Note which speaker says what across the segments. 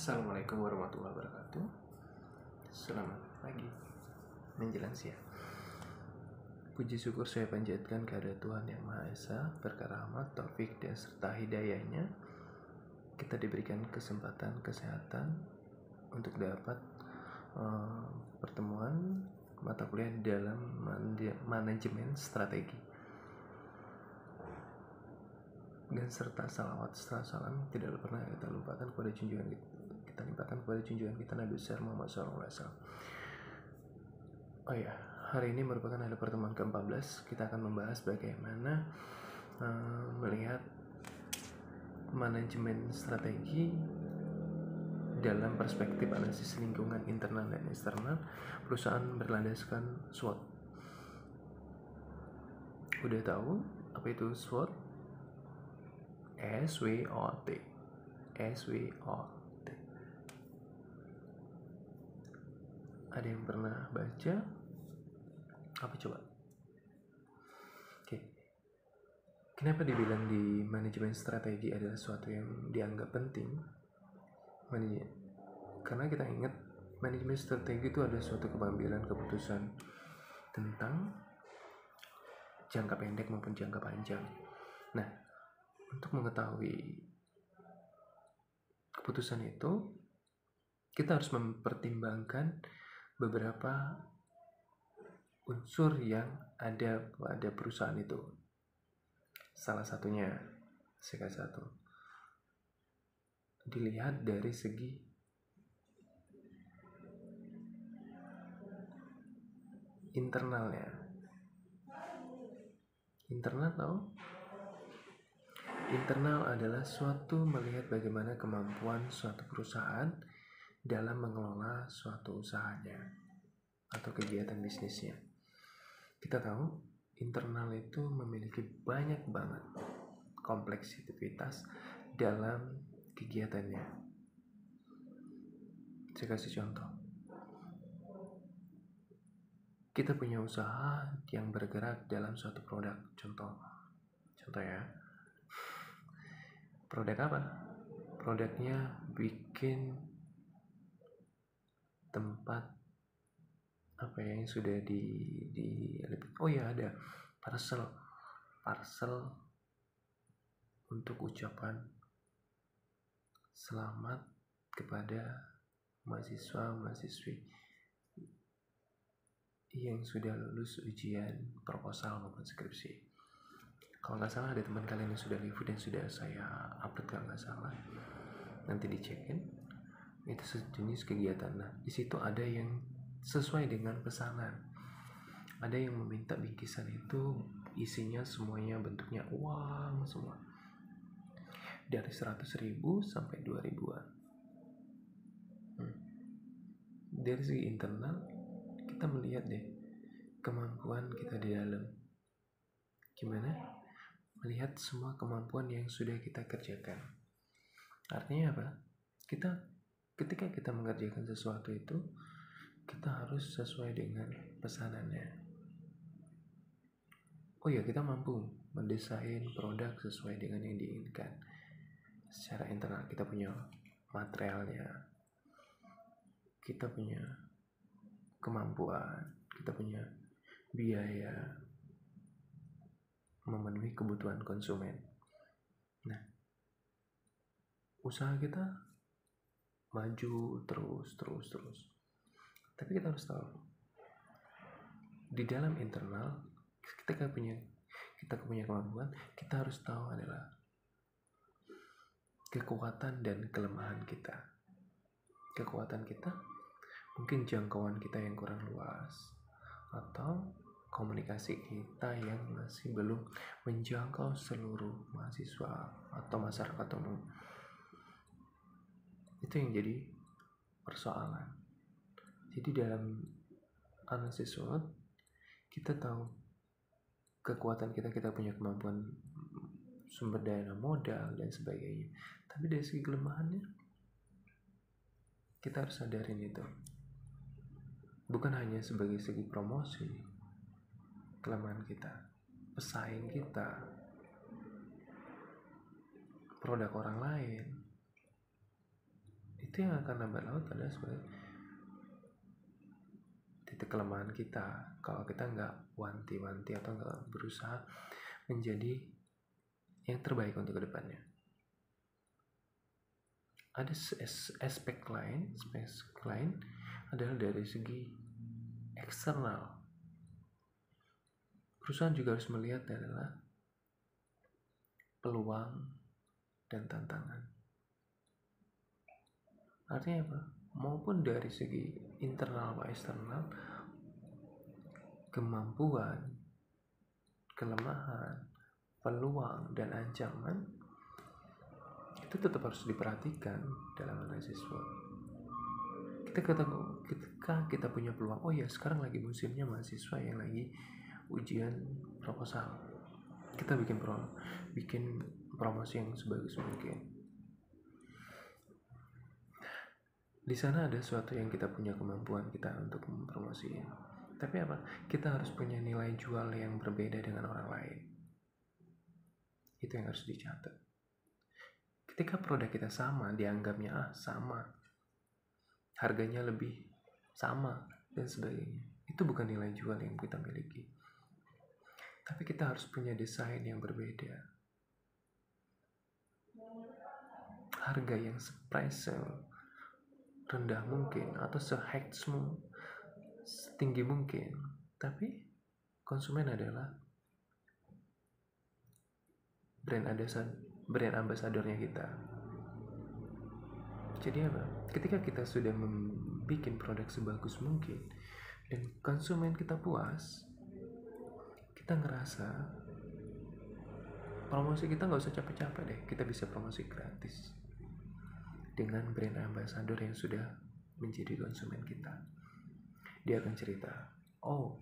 Speaker 1: Assalamualaikum warahmatullahi wabarakatuh. Selamat pagi menjelang siang. Puji syukur saya panjatkan kepada Tuhan Yang Maha Esa, berkah rahmat, taufik dan serta hidayahnya kita diberikan kesempatan kesehatan untuk dapat pertemuan mata kuliah dalam manajemen strategi, dan serta salawat serta salam tidak pernah kita lupakan kepada junjungan kita Nabi besar Muhammad SAW. Oh ya, hari ini merupakan hari pertemuan ke-14. Kita akan membahas bagaimana melihat manajemen strategi dalam perspektif analisis lingkungan internal dan eksternal perusahaan berlandaskan SWOT. Udah tahu apa itu SWOT? SWOT. Ada yang pernah baca? Apa coba? Oke. Kenapa dibilang di manajemen strategi adalah sesuatu yang dianggap penting? Karena kita ingat manajemen strategi itu ada suatu pengambilan keputusan tentang jangka pendek maupun jangka panjang. Nah, untuk mengetahui keputusan itu, kita harus mempertimbangkan beberapa unsur yang ada pada perusahaan itu. Salah satunya, saya kasih satu, dilihat dari segi internalnya. Internal tahu? Internal adalah suatu melihat bagaimana kemampuan suatu perusahaan dalam mengelola suatu usahanya atau kegiatan bisnisnya. Kita tahu internal itu memiliki banyak banget kompleksitas dalam kegiatannya. Saya kasih contoh. Kita punya usaha yang bergerak dalam suatu produk. Contoh ya. Produk apa? Produknya bikin tempat apa ya yang sudah ada parcel untuk ucapan selamat kepada mahasiswa-mahasiswi yang sudah lulus ujian proposal maupun skripsi. Kalau nggak salah ada teman kalian yang sudah review dan sudah saya upload, kalau nggak salah nanti dicekin. Itu sejenis kegiatan. Nah, di situ ada yang sesuai dengan pesanan. Ada yang meminta bingkisan itu isinya semuanya bentuknya uang semua, dari 100.000 sampai 2.000-an. Dari segi internal kita melihat deh kemampuan kita di dalam. Gimana? Melihat semua kemampuan yang sudah kita kerjakan. Artinya apa? Ketika kita mengerjakan sesuatu itu, kita harus sesuai dengan pesanannya. Oh ya, kita mampu mendesain produk sesuai dengan yang diinginkan. Secara internal kita punya materialnya, kita punya kemampuan, kita punya biaya memenuhi kebutuhan konsumen. Nah, usaha kita maju terus. Tapi kita harus tahu di dalam internal kita punya kemampuan. Kita harus tahu adalah kekuatan dan kelemahan kita. Kekuatan kita mungkin jangkauan kita yang kurang luas, atau komunikasi kita yang masih belum menjangkau seluruh mahasiswa atau masyarakat umum. Itu yang jadi persoalan. Jadi dalam analisis SWOT kita tahu kekuatan kita punya kemampuan sumber daya modal dan sebagainya. Tapi dari segi kelemahannya kita harus sadarin itu. Bukan hanya sebagai segi promosi, kelemahan kita, pesaing kita, produk orang lain, itu yang akan lambat laun adalah sebagai titik kelemahan kita kalau kita nggak wanti-wanti atau nggak berusaha menjadi yang terbaik untuk kedepannya. Ada aspek lain adalah dari segi eksternal. Perusahaan juga harus melihat adalah peluang dan tantangan. Artinya apa? Maupun dari segi internal maupun eksternal, kemampuan, kelemahan, peluang, dan ancaman itu tetap harus diperhatikan dalam analisis SWOT. Ketika kita punya peluang, oh ya sekarang lagi musimnya mahasiswa yang lagi ujian proposal, kita bikin promosi yang sebagus mungkin. Di sana ada sesuatu yang kita punya kemampuan kita untuk mempromosikan. Tapi apa? Kita harus punya nilai jual yang berbeda dengan orang lain. Itu yang harus dicatat. Ketika produk kita sama, dianggapnya sama, harganya lebih sama dan sebagainya. Itu bukan nilai jual yang kita miliki. Tapi kita harus punya desain yang berbeda. Harga yang rendah mungkin atau setinggi mungkin, tapi konsumen adalah brand ambasadornya kita. Jadi apa? Ketika kita sudah membuat produk sebagus mungkin dan konsumen kita puas, kita ngerasa promosi kita nggak usah capek-capek deh, kita bisa promosi gratis dengan brand ambassador yang sudah menjadi konsumen kita. Dia akan cerita, oh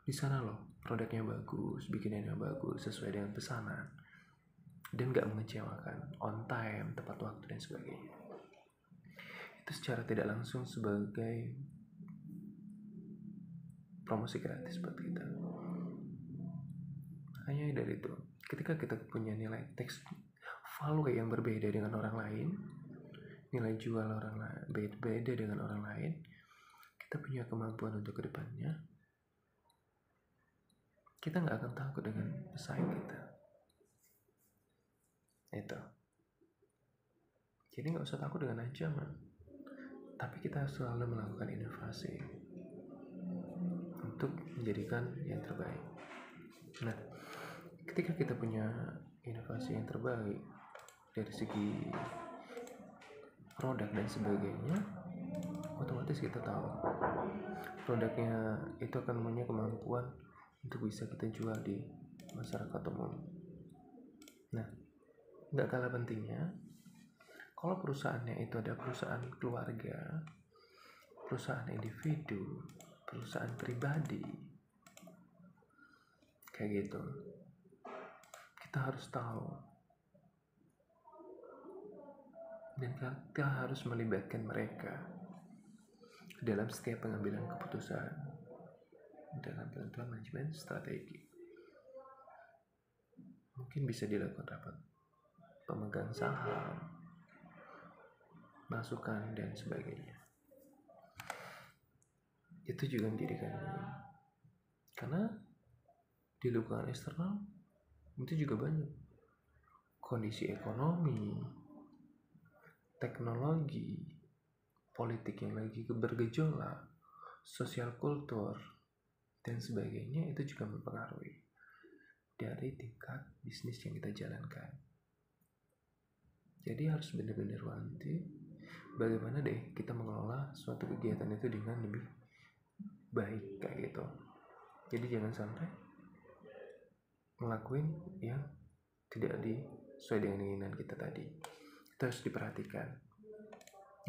Speaker 1: di sana loh produknya bagus, bikinannya bagus, sesuai dengan pesanan, dan gak mengecewakan, on time, tepat waktu, dan sebagainya. Itu secara tidak langsung sebagai promosi gratis buat kita. Hanya dari itu, ketika kita punya nilai value yang berbeda dengan orang lain, nilai jual orang lain beda dengan orang lain, kita punya kemampuan untuk kedepannya, kita nggak akan takut dengan pesaing kita. Itu. Jadi nggak usah takut dengan ancaman, tapi kita selalu melakukan inovasi untuk menjadikan yang terbaik. Nah, ketika kita punya inovasi yang terbaik dari segi produk dan sebagainya, otomatis kita tahu produknya itu akan punya kemampuan untuk bisa kita jual di masyarakat umum. Nah, nggak kalah pentingnya kalau perusahaannya itu ada perusahaan keluarga, perusahaan individu, perusahaan pribadi, kayak gitu. Kita harus tahu dan kita harus melibatkan mereka dalam setiap pengambilan keputusan dalam penentuan manajemen strategi. Mungkin bisa dilakukan rapat pemegang saham, masukan, dan sebagainya. Itu juga menjadikan, karena di lingkungan eksternal itu juga banyak kondisi ekonomi, teknologi, politik yang lagi bergejolak, sosial kultur, dan sebagainya. Itu juga mempengaruhi dari tingkat bisnis yang kita jalankan. Jadi harus benar-benar wanti bagaimana deh kita mengelola suatu kegiatan itu dengan lebih baik, kayak gitu. Jadi jangan sampai ngelakuin yang tidak sesuai dengan keinginan kita tadi. Itu harus diperhatikan,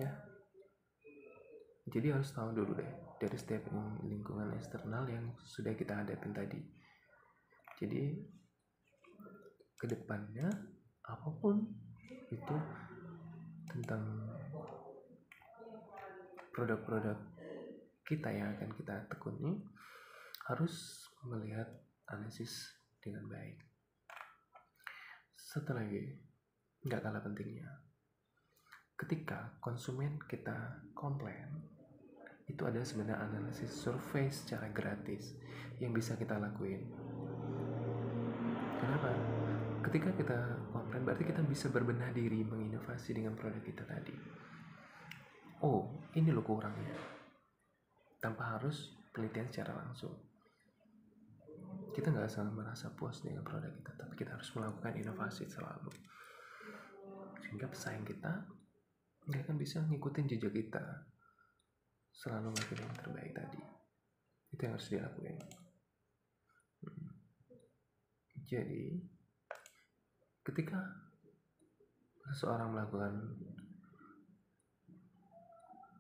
Speaker 1: ya. Jadi harus tahu dulu deh dari setiap lingkungan eksternal yang sudah kita hadapin tadi. Jadi kedepannya apapun itu tentang produk-produk kita yang akan kita tekuni, harus melihat analisis dengan baik. Satu lagi, nggak kalah pentingnya, ketika konsumen kita komplain, itu ada sebenarnya analisis survei secara gratis yang bisa kita lakuin. Kenapa? Ketika kita komplain berarti kita bisa berbenah diri menginovasi dengan produk kita tadi. Oh, ini loh kurangnya. Tanpa harus penelitian secara langsung. Kita nggak asal merasa puas dengan produk kita, tapi kita harus melakukan inovasi selalu. Sehingga pesaing kita nggak akan bisa ngikutin jejak kita. Selalu melakukan yang terbaik tadi. Itu yang harus dilakukan. Jadi, ketika seseorang melakukan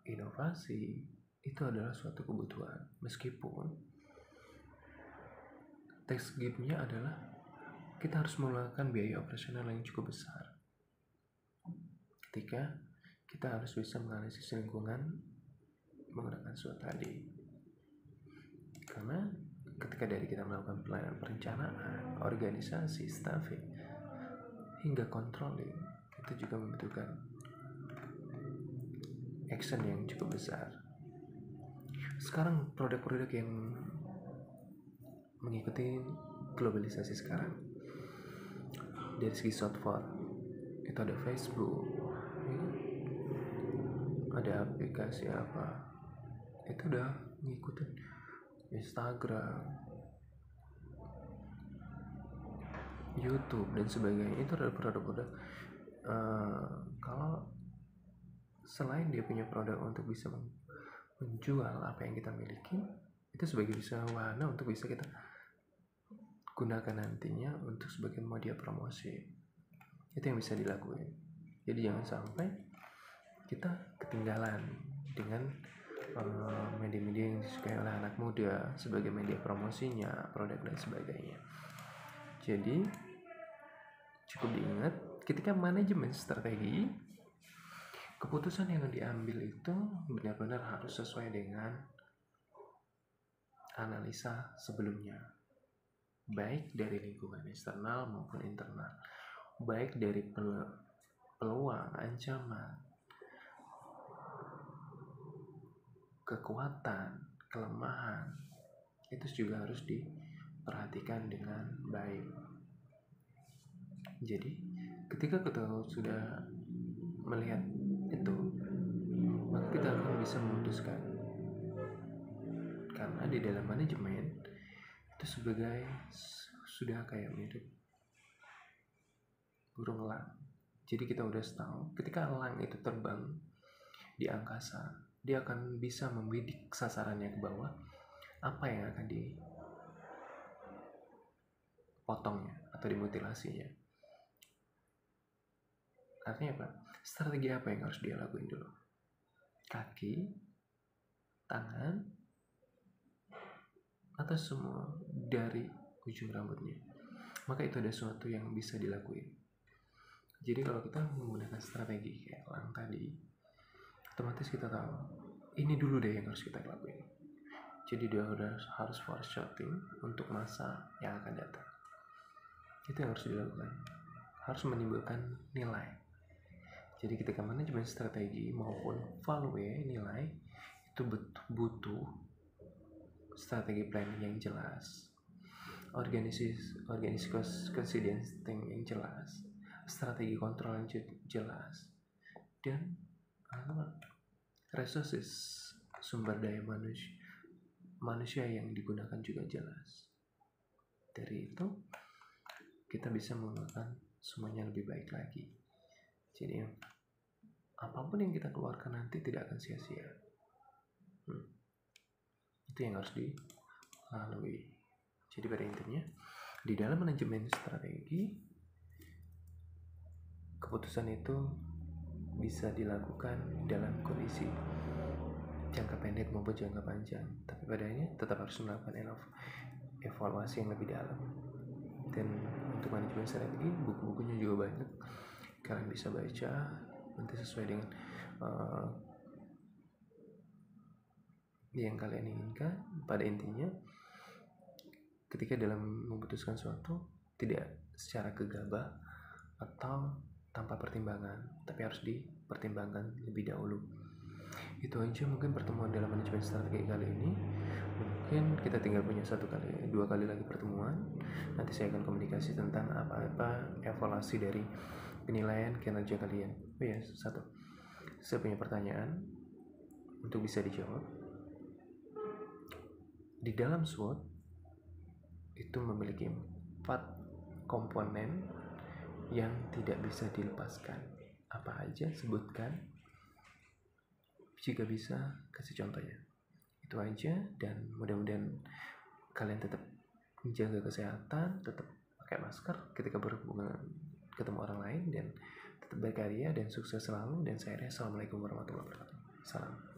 Speaker 1: inovasi, itu adalah suatu kebutuhan. Meskipun tax gap-nya adalah kita harus melakukan biaya operasional yang cukup besar. Ketika kita harus bisa menganalisis lingkungan menggunakan SWOT tadi. Karena ketika dari kita melakukan perencanaan, organisasi, staffing, hingga controlling, itu juga membutuhkan action yang cukup besar. Sekarang produk-produk yang mengikuti globalisasi sekarang, dari segi software itu ada Facebook, ada aplikasi apa, itu udah ngikutin Instagram, YouTube dan sebagainya. Itu adalah produk-produk kalau selain dia punya produk untuk bisa menjual apa yang kita miliki, itu sebagai bisa wahana untuk bisa kita gunakan nantinya untuk sebagai media promosi. Itu yang bisa dilakukan. Jadi jangan sampai kita ketinggalan dengan media-media yang disukai oleh anak muda sebagai media promosinya, produk dan sebagainya. Jadi cukup diingat ketika manajemen strategi, keputusan yang diambil itu benar-benar harus sesuai dengan analisa sebelumnya, baik dari lingkungan eksternal maupun internal, baik dari peluang, ancaman, kekuatan, kelemahan, itu juga harus diperhatikan dengan baik. Jadi ketika kita sudah melihat itu, maka kita akan bisa memutuskan. Karena di dalam manajemen itu sebagai sudah kayak mirip burung elang. Jadi kita udah tahu ketika elang itu terbang di angkasa, dia akan bisa membidik sasarannya ke bawah, apa yang akan dipotongnya atau dimutilasinya. Artinya apa? Strategi apa yang harus dia lakuin dulu? Kaki, tangan, atau semua dari ujung rambutnya. Maka itu ada sesuatu yang bisa dilakuin. Jadi kalau kita menggunakan strategi kayak elang tadi, otomatis kita tahu ini dulu deh yang harus kita lakuin. Jadi dia udah harus foreshooting untuk masa yang akan datang. Itu yang harus dilakukan. Harus menimbulkan nilai. Jadi ketika manajemen strategi maupun value nilai itu butuh strategi planning yang jelas, organisasi yang jelas, strategi kontrol yang jelas, dan resources sumber daya manusia yang digunakan juga jelas. Dari itu kita bisa melakukan semuanya lebih baik lagi. Jadi apapun yang kita keluarkan nanti tidak akan sia-sia. Itu yang harus dilalui. Jadi pada intinya di dalam manajemen strategi, keputusan itu bisa dilakukan dalam kondisi jangka pendek maupun jangka panjang, tapi padanya tetap harus melakukan evaluasi yang lebih dalam. Dan untuk manajemen strategi, buku-bukunya juga banyak, kalian bisa baca nanti sesuai dengan yang kalian inginkan. Pada intinya ketika dalam memutuskan suatu, tidak secara gegabah atau tanpa pertimbangan, tapi harus pertimbangkan lebih dahulu. Itu aja mungkin pertemuan dalam manajemen strategi kali ini. Mungkin kita tinggal punya 2 kali lagi pertemuan. Nanti saya akan komunikasi tentang apa-apa evaluasi dari penilaian kinerja kalian. Oh ya, saya punya pertanyaan untuk bisa dijawab. Di dalam SWOT itu memiliki 4 komponen yang tidak bisa dilepaskan. Apa aja? Sebutkan. Jika bisa, kasih contohnya. Itu aja, dan mudah-mudahan kalian tetap menjaga kesehatan, tetap pakai masker ketika berhubungan ketemu orang lain, dan tetap berkarya dan sukses selalu. Dan saya Assalamualaikum warahmatullahi wabarakatuh. Salam.